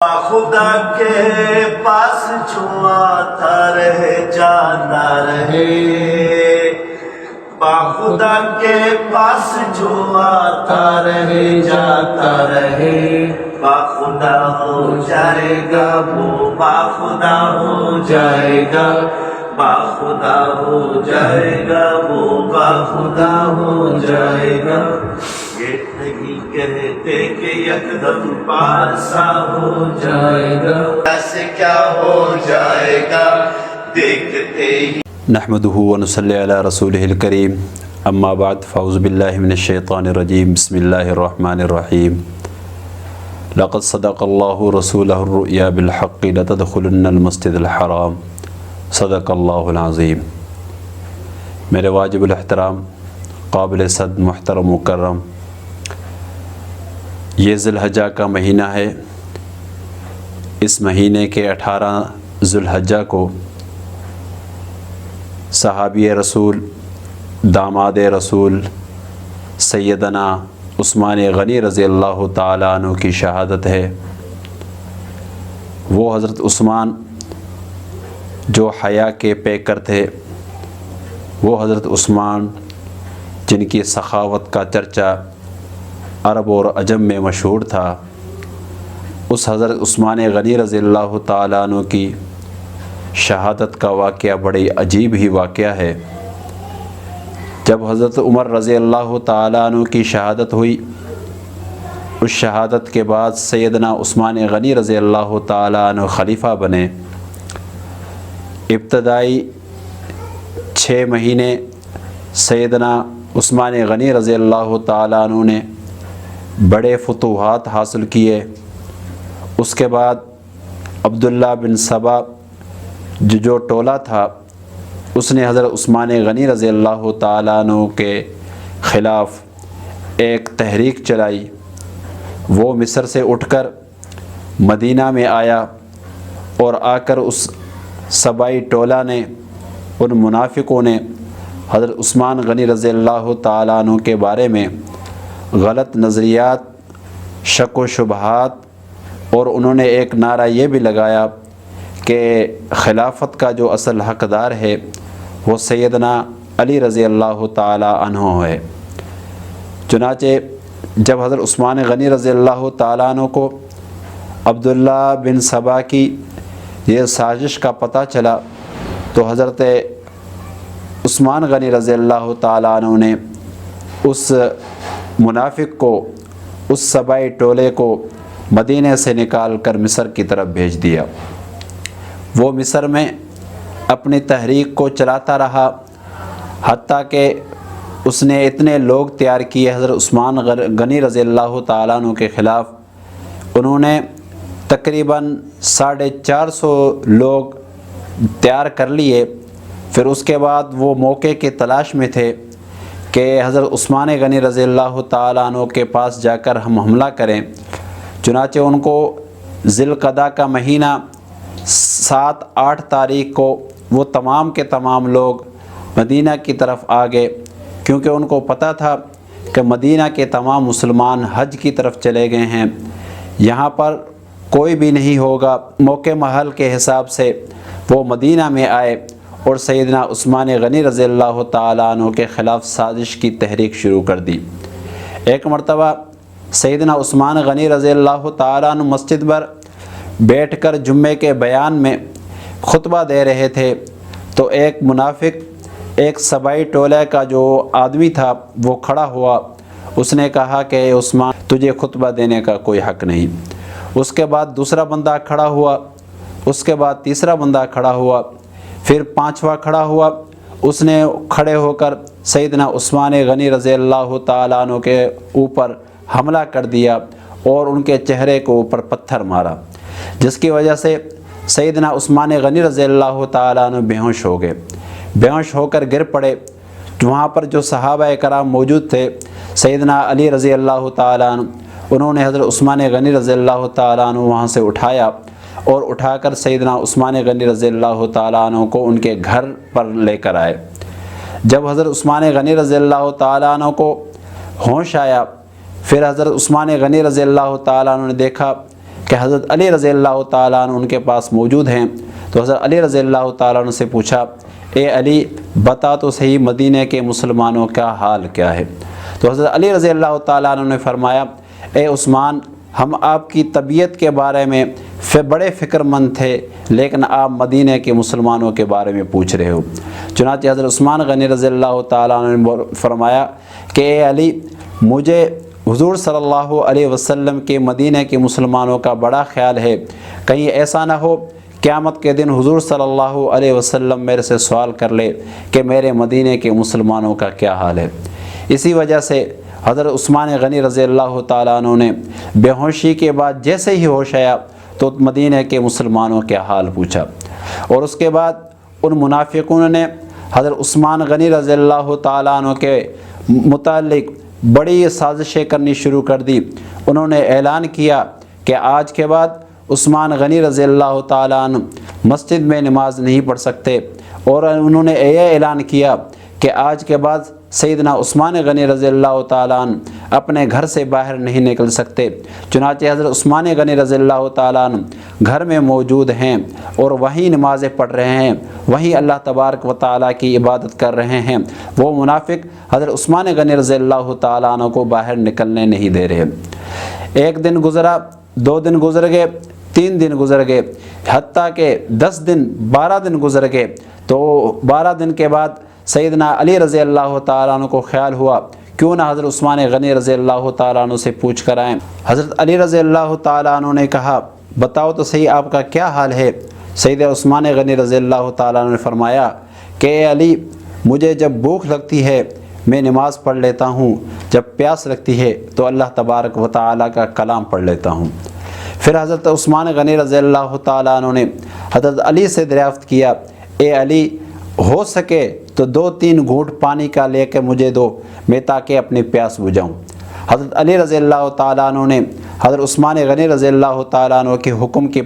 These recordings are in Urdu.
خدا کے پاس جو آتا رہے جاتا رہے، خدا کے پاس جو آتا رہے جاتا رہے، باخدا ہو جائے گا وہ باخدا ہو جائے گا، باخدا ہو جائے گا وہ باخدا ہو جائے گا۔ یہ نہیں کہتے کہ یکدم پارسا ہو جائے گا، ایسے کیا ہو جائے گا دیکھتے ہی۔ نحمده ونصلی علی رسولہ الکریم، اما بعد فاعوذ باللہ من الشیطان الرجیم، بسم اللہ الرحمن الرحیم۔ لقد صدق اللہ رسولہ الرؤیا بالحق لتدخلن المسجد الحرام، صدق اللہ العظیم۔ میرے واجب الاحترام، قابل صد، محترم مکرم، یہ ذی الحجہ کا مہینہ ہے۔ اس مہینے کے 18 ذی الحجہ کو صحابی رسول، داماد رسول سیدنا عثمان غنی رضی اللہ تعالیٰ عنہ کی شہادت ہے۔ وہ حضرت عثمان جو حیا کے پیکر تھے، وہ حضرت عثمان جن کی سخاوت کا چرچا عرب اور عجم میں مشہور تھا، اس حضرت عثمان غنی رضی اللہ تعالیٰ عنہ کی شہادت کا واقعہ بڑی عجیب ہی واقعہ ہے۔ جب حضرت عمر رضی اللہ تعالیٰ عنہ کی شہادت ہوئی، اس شہادت کے بعد سیدنا عثمان غنی رضی اللہ تعالیٰ عنہ خلیفہ بنے۔ ابتدائی 6 مہینے سیدنا عثمان غنی رضی اللہ تعالیٰ عنہ نے بڑے فتوحات حاصل کیے۔ اس کے بعد عبداللہ بن سبا جو ٹولہ تھا، اس نے حضرت عثمان غنی رضی اللہ تعالیٰ عنہ کے خلاف ایک تحریک چلائی۔ وہ مصر سے اٹھ کر مدینہ میں آیا اور آ کر اس سبائی ٹولہ نے، ان منافقوں نے حضرت عثمان غنی رضی اللہ تعالیٰ عنہ کے بارے میں غلط نظریات، شک و شبہات، اور انہوں نے ایک نعرہ یہ بھی لگایا کہ خلافت کا جو اصل حقدار ہے وہ سیدنا علی رضی اللہ تعالیٰ عنہ ہے۔ چنانچہ جب حضرت عثمان غنی رضی اللہ تعالیٰ عنہ کو عبداللہ بن سبا کی یہ سازش کا پتہ چلا، تو حضرت عثمان غنی رضی اللہ تعالیٰ عنہ نے اس منافق کو، اس سبائی ٹولے کو مدینہ سے نکال کر مصر کی طرف بھیج دیا۔ وہ مصر میں اپنی تحریک کو چلاتا رہا، حتیٰ کہ اس نے اتنے لوگ تیار کیے حضرت عثمان غنی رضی اللہ تعالیٰ عنہ کے خلاف۔ انہوں نے تقریباً 450 لوگ تیار کر لیے۔ پھر اس کے بعد وہ موقع کی تلاش میں تھے کہ حضرت عثمان غنی رضی اللہ تعالیٰ عنہ کے پاس جا کر ہم حملہ کریں۔ چنانچہ ان کو ذی القعدہ کا مہینہ 7-8 تاریخ کو وہ تمام کے تمام لوگ مدینہ کی طرف آ گئے، کیونکہ ان کو پتہ تھا کہ مدینہ کے تمام مسلمان حج کی طرف چلے گئے ہیں، یہاں پر کوئی بھی نہیں ہوگا۔ موقع محل کے حساب سے وہ مدینہ میں آئے اور سیدنا عثمان غنی رضی اللہ تعالیٰ عنہ کے خلاف سازش کی تحریک شروع کر دی۔ ایک مرتبہ سیدنا عثمان غنی رضی اللہ تعالیٰ عنہ مسجد پر بیٹھ کر جمعے کے بیان میں خطبہ دے رہے تھے، تو ایک منافق، ایک سبائی ٹولہ کا جو آدمی تھا، وہ کھڑا ہوا۔ اس نے کہا کہ اے عثمان، تجھے خطبہ دینے کا کوئی حق نہیں۔ اس کے بعد دوسرا بندہ کھڑا ہوا، اس کے بعد تیسرا بندہ کھڑا ہوا، پھر 5واں کھڑا ہوا۔ اس نے کھڑے ہو کر سیدنا عثمان غنی رضی اللہ تعالیٰ عنہ کے اوپر حملہ کر دیا اور ان کے چہرے کو اوپر پتھر مارا، جس کی وجہ سے سیدنا عثمان غنی رضی اللہ تعالیٰ عنہ بے ہوش ہو گئے، بے ہوش ہو کر گر پڑے۔ وہاں پر جو صحابہ کرام موجود تھے، سیدنا علی رضی اللہ تعالیٰ عنہ، انہوں نے حضرت عثمان غنی رضی اللہ تعالیٰ عنہ وہاں سے اٹھایا اور اٹھا کر سیدنا عثمان غنی رضی اللہ تعالیٰ عنہ کو ان کے گھر پر لے کر آئے۔ جب حضرت عثمان غنی رضی اللہ تعالیٰ عنہ کو ہوش آیا، پھر حضرت عثمان غنی رضی اللہ تعالیٰ عنہ نے دیکھا کہ حضرت علی رضی اللہ تعالیٰ عنہ ان کے پاس موجود ہیں، تو حضرت علی رضی اللہ تعالیٰ عنہ سے پوچھا، اے علی بتا تو صحیح مدینہ کے مسلمانوں کا حال کیا ہے؟ تو حضرت علی رضی اللہ تعالیٰ عنہ نے فرمایا، اے عثمان، ہم آپ کی طبیعت کے بارے میں بڑے فکر مند تھے، لیکن آپ مدینہ کے مسلمانوں کے بارے میں پوچھ رہے ہو۔ چنانچہ حضرت عثمان غنی رضی اللہ تعالیٰ عنہ نے فرمایا کہ اے علی، مجھے حضور صلی اللہ علیہ وسلم کے مدینہ کے مسلمانوں کا بڑا خیال ہے، کہیں ایسا نہ ہو قیامت کے دن حضور صلی اللہ علیہ وسلم میرے سے سوال کر لے کہ میرے مدینہ کے مسلمانوں کا کیا حال ہے۔ اسی وجہ سے حضرت عثمان غنی رضی اللہ تعالیٰ عنہ نے بے ہوشی کے بعد جیسے ہی ہوش آیا تو مدینہ کے مسلمانوں کے حال پوچھا، اور اس کے بعد ان منافقوں نے حضرت عثمان غنی رضی اللہ تعالیٰ عنہ کے متعلق بڑی سازشیں کرنی شروع کر دی۔ انہوں نے اعلان کیا کہ آج کے بعد عثمان غنی رضی اللہ تعالیٰ عنہ مسجد میں نماز نہیں پڑھ سکتے، اور انہوں نے یہ اعلان کیا کہ آج کے بعد سیدنا عثمان غنی رضی اللہ تعالیٰ عنہ اپنے گھر سے باہر نہیں نکل سکتے۔ چنانچہ حضرت عثمان غنی رضی اللہ تعالیٰ عنہ گھر میں موجود ہیں اور وہیں نمازیں پڑھ رہے ہیں، وہیں اللہ تبارک و تعالیٰ کی عبادت کر رہے ہیں۔ وہ منافق حضرت عثمان غنی رضی اللہ تعالیٰ عنہ کو باہر نکلنے نہیں دے رہے۔ ایک دن گزرا، 2 دن گزر گئے، 3 دن گزر گئے، حتیٰ کہ 10 دن 12 دن گزر گئے۔ تو 12 دن کے بعد سیدنا علی رضی اللہ تعالیٰ عنہ کو خیال ہوا کیوں نہ حضرت عثمان غنی رضی اللہ تعالیٰ عنہ سے پوچھ کر آئیں۔ حضرت علی رضی اللہ تعالیٰ عنہ نے کہا، بتاؤ تو صحیح آپ کا کیا حال ہے؟ سید عثمان غنی رضی اللہ تعالیٰ عنہ نے فرمایا کہ اے علی، مجھے جب بھوک لگتی ہے میں نماز پڑھ لیتا ہوں، جب پیاس لگتی ہے تو اللہ تبارک و تعالیٰ کا کلام پڑھ لیتا ہوں۔ پھر حضرت عثمان غنی رضی اللہ تعالیٰ عنہ نے حضرت علی سے دریافت کیا، اے علی، ہو سکے تو 2-3 گھونٹ پانی کا لے کے مجھے دو، میں تاکہ اپنی پیاس بجھاؤں۔ حضرت علی رضی اللہ تعالیٰ عنہ نے حضرت عثمان غنی رضی اللہ تعالیٰ عنہ کے حکم کی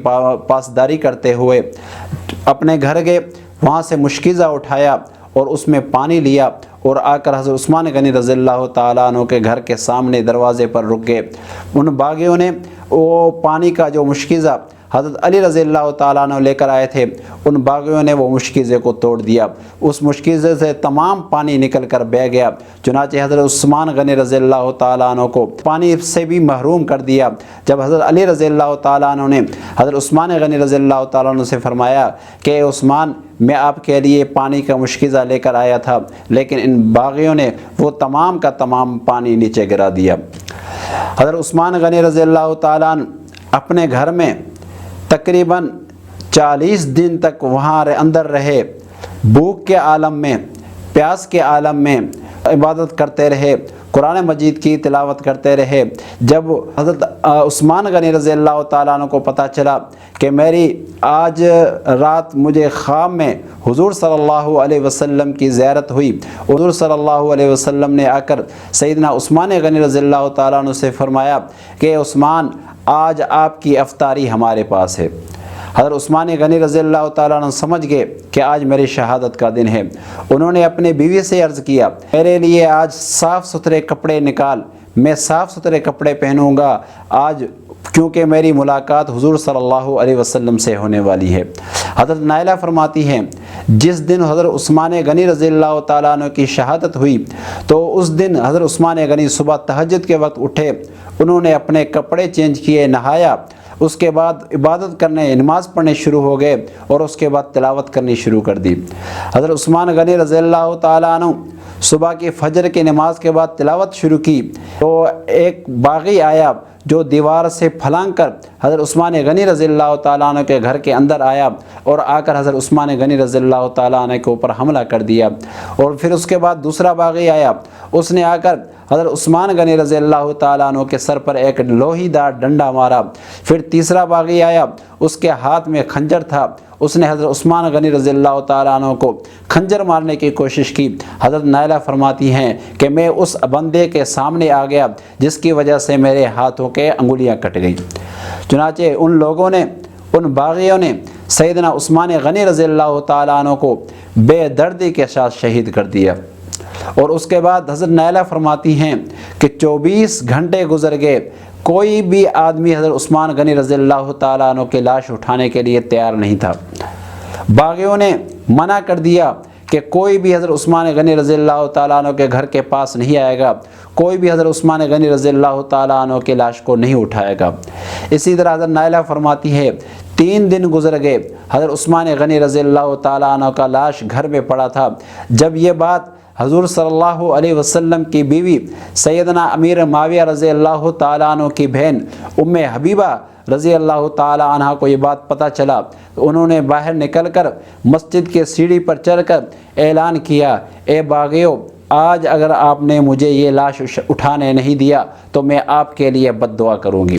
پاسداری کرتے ہوئے اپنے گھر گئے، وہاں سے مشکیزہ اٹھایا اور اس میں پانی لیا، اور آ کر حضرت عثمان غنی رضی اللہ تعالیٰ عنہ کے گھر کے سامنے دروازے پر رک گئے۔ ان باغیوں نے وہ پانی کا جو مشکیزہ حضرت علی رضی اللہ تعالیٰ عنہ لے کر آئے تھے، ان باغیوں نے وہ مشکیزے کو توڑ دیا، اس مشکیزے سے تمام پانی نکل کر بہہ گیا۔ چنانچہ حضرت عثمان غنی رضی اللہ تعالیٰ عنہ کو پانی سے بھی محروم کر دیا۔ جب حضرت علی رضی اللہ تعالیٰ عنہ نے حضرت عثمان غنی رضی اللہ تعالیٰ عنہ سے فرمایا کہ اے عثمان، میں آپ کے لیے پانی کا مشکیزہ لے کر آیا تھا، لیکن ان باغیوں نے وہ تمام کا تمام پانی نیچے گرا دیا۔ حضرت عثمان غنی رضی اللہ تعالیٰ عنہ اپنے گھر میں تقریباً 40 دن تک وہاں اندر رہے، بھوک کے عالم میں، پیاس کے عالم میں عبادت کرتے رہے، قرآن مجید کی تلاوت کرتے رہے۔ جب حضرت عثمان غنی رضی اللہ تعالیٰ عنہ کو پتہ چلا کہ میری آج رات مجھے خواب میں حضور صلی اللہ علیہ وسلم کی زیارت ہوئی، حضور صلی اللہ علیہ وسلم نے آ کر سیدنا عثمان غنی رضی اللہ تعالیٰ عنہ سے فرمایا کہ عثمان، آج آپ کی افطاری ہمارے پاس ہے۔ حضرت عثمان غنی رضی اللہ تعالیٰ عنہ سمجھ گئے کہ آج میری شہادت کا دن ہے۔ انہوں نے اپنے بیوی سے عرض کیا، میرے لیے آج صاف ستھرے کپڑے نکال، میں صاف ستھرے کپڑے پہنوں گا آج، کیونکہ میری ملاقات حضور صلی اللہ علیہ وسلم سے ہونے والی ہے۔ حضرت نائلہ فرماتی ہیں، جس دن حضرت عثمان غنی رضی اللہ تعالیٰ عنہ کی شہادت ہوئی تو اس دن حضرت عثمان غنی صبح تہجد کے وقت اٹھے، انہوں نے اپنے کپڑے چینج کیے، نہایا، اس کے بعد عبادت کرنے، نماز پڑھنے شروع ہو گئے، اور اس کے بعد تلاوت کرنی شروع کر دی۔ حضرت عثمان غنی رضی اللہ تعالیٰ عنہ صبح کی فجر کی نماز کے بعد تلاوت شروع کی تو ایک باغی آیا جو دیوار سے پھلانگ کر حضرت عثمان غنی رضی اللہ تعالیٰ عنہ کے گھر کے اندر آیا، اور آ کر حضرت عثمان غنی رضی اللہ تعالیٰ عنہ کے اوپر حملہ کر دیا۔ اور پھر اس کے بعد دوسرا باغی آیا، اس نے آ کر حضرت عثمان غنی رضی اللہ تعالیٰ عنہ کے سر پر ایک لوہی دار ڈنڈا مارا۔ پھر تیسرا باغی آیا، اس کے ہاتھ میں خنجر تھا، اس نے حضرت عثمان غنی رضی اللہ تعالیٰ عنہ کو خنجر مارنے کی کوشش کی۔ حضرت نائلہ فرماتی ہیں کہ میں اس بندے کے سامنے آ گیا جس کی وجہ سے میرے ہاتھوں کے انگلیاں کٹ گئی۔ چنانچہ ان لوگوں نے، ان باغیوں نے سیدنا عثمان غنی رضی اللہ تعالیٰ عنہ کو بے دردی کے ساتھ شہید کر دیا۔ اور اس کے بعد حضرت نائلہ فرماتی ہیں کہ 24 گھنٹے گزر گئے، کوئی بھی آدمی حضرت عثمان غنی رضی اللہ تعالیٰ عنہ کی لاش اٹھانے کے لیے تیار نہیں تھا۔ باغیوں نے منع کر دیا کہ کوئی بھی حضرت عثمان غنی رضی اللہ تعالیٰ عنہ کے گھر کے پاس نہیں آئے گا، کوئی بھی حضرت عثمان غنی رضی اللہ تعالیٰ عنہ کی لاش کو نہیں اٹھائے گا۔ اسی طرح حضرت نائلہ فرماتی ہے 3 دن گزر گئے، حضرت عثمان غنی رضی اللہ تعالیٰ عنہ کا لاش گھر میں پڑا تھا۔ جب یہ بات حضور صلی اللہ علیہ وسلم کی بیوی سیدنا امیر معاویہ رضی اللہ تعالیٰ عنہ کی بہن ام حبیبہ رضی اللہ تعالیٰ عنہ کو یہ بات پتہ چلا، انہوں نے باہر نکل کر مسجد کے سیڑھی پر چڑھ کر اعلان کیا، اے باغیوں، آج اگر آپ نے مجھے یہ لاش اٹھانے نہیں دیا تو میں آپ کے لیے بد دعا کروں گی۔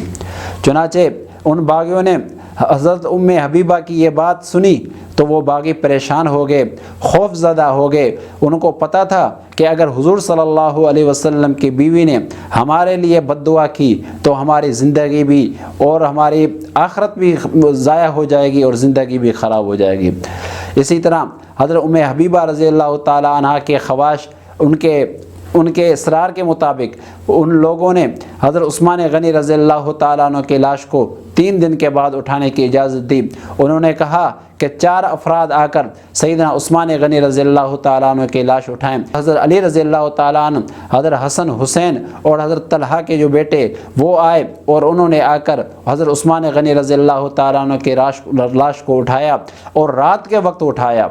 چنانچہ ان باغیوں نے حضرت ام حبیبہ کی یہ بات سنی تو وہ باغی پریشان ہو گئے، خوف زدہ ہو گئے۔ ان کو پتہ تھا کہ اگر حضور صلی اللہ علیہ وسلم کی بیوی نے ہمارے لیے بد دعا کی تو ہماری زندگی بھی اور ہماری آخرت بھی ضائع ہو جائے گی اور زندگی بھی خراب ہو جائے گی۔ اسی طرح حضرت ام حبیبہ رضی اللہ تعالیٰ عنہ کے خواہش، ان کے اصرار کے مطابق ان لوگوں نے حضرت عثمان غنی رضی اللہ تعالیٰ عنہ کی لاش کو 3 دن کے بعد اٹھانے کی اجازت دی۔ انہوں نے کہا کہ 4 افراد آ کر سیدنا عثمان غنی رضی اللہ تعالیٰ عنہ کی لاش اٹھائیں۔ حضرت علی رضی اللہ تعالیٰ عنہ، حضرت حسن حسین اور حضرت طلحہ کے جو بیٹے وہ آئے اور انہوں نے آ کر حضرت عثمان غنی رضی اللہ تعالیٰ عنہ کی لاش کو اٹھایا اور رات کے وقت اٹھایا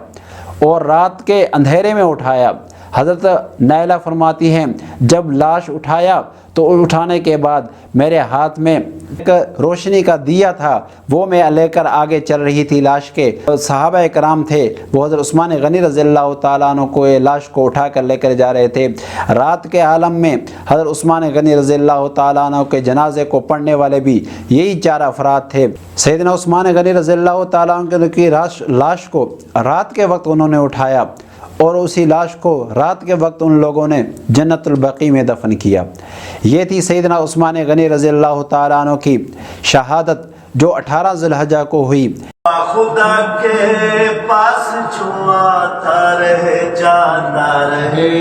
اور رات کے اندھیرے میں اٹھایا۔ حضرت نائلہ فرماتی ہیں جب لاش اٹھایا تو اٹھانے کے بعد میرے ہاتھ میں ایک روشنی کا دیا تھا، وہ میں لے کر آگے چل رہی تھی لاش کے۔ صحابہ کرام تھے، وہ حضرت عثمان غنی رضی اللہ تعالیٰ عنہ کو یہ لاش کو اٹھا کر لے کر جا رہے تھے۔ رات کے عالم میں حضرت عثمان غنی رضی اللہ تعالیٰ عنہ کے جنازے کو پڑھنے والے بھی یہی 4 افراد تھے۔ سیدنا عثمان غنی رضی اللہ تعالیٰ عنہ کی لاش کو رات کے وقت انہوں نے اٹھایا اور اسی لاش کو رات کے وقت ان لوگوں نے جنت البقیع میں دفن کیا۔ یہ تھی سیدنا عثمان غنی رضی اللہ تعالیٰ عنہ کی شہادت جو 18 ذی الحجہ کو ہوئی۔ خدا کے پاس جو آتا رہے جاتا رہے،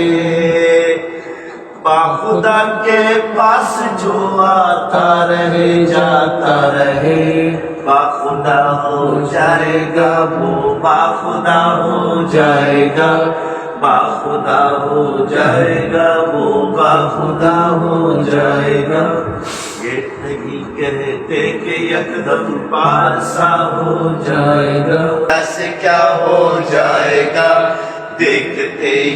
خدا کے پاس جو آتا رہے جاتا رہے، باخدا ہو جائے گا وہ باخدا ہو جائے گا، باخدا ہو جائے گا وہ باخدا ہو جائے گا۔ یہ نہیں کہتے کہ یکدم پارسا ہو جائے گا، ایسے کیا ہو جائے گا دیکھتے ہی